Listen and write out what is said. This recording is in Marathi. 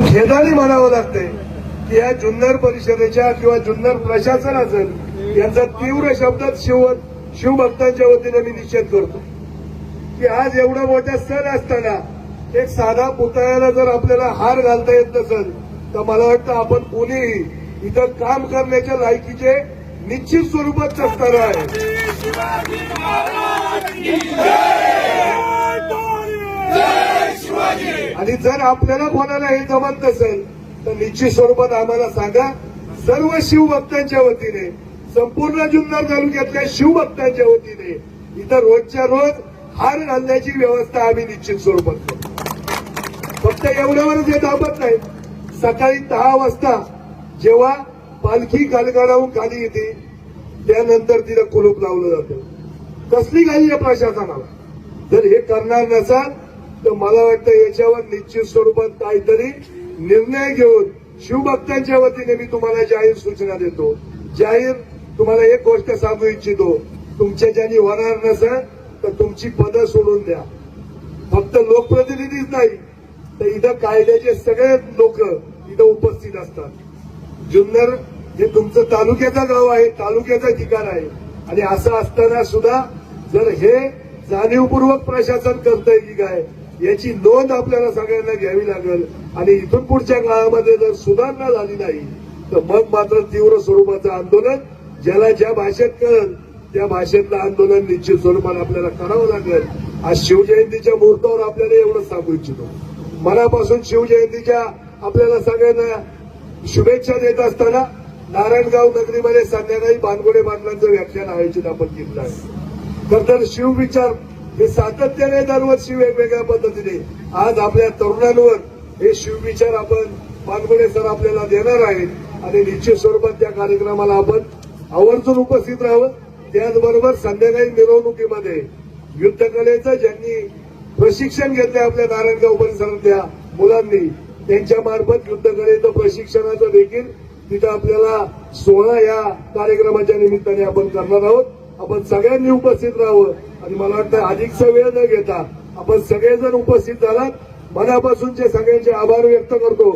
खेदाने म्हणावं लागतंय की या जुन्नर परिषदेच्या किंवा जुन्नर प्रशासन असेल यांचा तीव्र शब्दात शिवभक्तांच्या वतीने मी निषेध करतो की आज एवढा मोठा सण असताना एक साधा पुतळ्याला जर आपल्याला हार घालता येत नसेल तर मला वाटतं आपण कोणीही इथं काम करण्याच्या लायकीचे निश्चित स्वरूपात असणार आहे. आणि जर आपल्याला कोणाला हे जमत नसेल तर निश्चित स्वरूपात आम्हाला सांगा. सर्व शिवभक्तांच्या वतीने संपूर्ण जुन्नर तालुक्यातल्या शिवभक्तांच्या वतीने इथं रोजच्या रोज हार घालण्याची व्यवस्था आम्ही निश्चित स्वरूपात करतो. फक्त एवढ्यावरच हे थांबत नाही. सकाळी 10 वाजता जेव्हा पालखी गालगाडावून खाली येते त्यानंतर तिला कुलूप लावलं जातं. कसली घाई आहे प्रशासनाला. जर हे करणार नसाल तर मला वाटतं याच्यावर निश्चित स्वरूपात काहीतरी निर्णय घेऊन शिवभक्तांच्या वतीने मी तुम्हाला जाहीर सूचना देतो. जाहीर तुम्हाला एक गोष्ट सांगू इच्छितो. तुमच्या ज्यांनी होणार नसेल तर तुमची पदं सोडून द्या. फक्त लोकप्रतिनिधीच नाही तर इथं कायद्याचे सगळे लोक इथं उपस्थित असतात. जुन्नर हे तुमचं तालुक्याचं गाव आहे, तालुक्याचं ठिकाण आहे. आणि असं असताना सुद्धा जर हे जाणीवपूर्वक प्रशासन करतंय की काय याची नोंद आपल्याला सगळ्यांना घ्यावी लागेल. आणि इथून पुढच्या काळामध्ये जर सुधारणा झाली नाही तर मग मात्र तीव्र स्वरूपाचं आंदोलन ज्याला ज्या भाषेत कळेल त्या भाषेतलं आंदोलन निश्चित स्वरूपात आपल्याला करावं लागेल. आज शिवजयंतीच्या मुहूर्तावर आपल्याला एवढंच सांगू इच्छितो. मनापासून शिवजयंतीच्या आपल्याला सगळ्यांना शुभेच्छा देत असताना नारायणगाव नगरीमध्ये संध्याकाळी बानगोडे पाटलांचं व्याख्यान आयोजित आपण केलं आहे. तर शिवविचार हे सातत्याने दरवर्षी वेगवेगळ्या पद्धतीने आज आपल्या तरुणांवर हे शिवविचार आपण बानगोडे सर आपल्याला देणार आहेत. आणि निश्चित स्वरूपात त्या कार्यक्रमाला आपण आवर्जून उपस्थित राहावं. त्याचबरोबर संध्याकाळी मिरवणुकीमध्ये युद्धकलेचं ज्यांनी प्रशिक्षण घेतलंय आपल्या नारायणगाव परिसरातल्या मुलांनी त्यांच्या मार्फत युद्धकलेचं प्रशिक्षणाचं देखील तिथं आपल्याला 16 या कार्यक्रमाच्या निमित्ताने आपण करणार आहोत. आपण सगळ्यांनी उपस्थित राहावं. आणि मला वाटतं अधिकचा वेळ न घेता आपण सगळेजण उपस्थित झालात. मनापासूनचे सगळ्यांचे आभार व्यक्त करतो.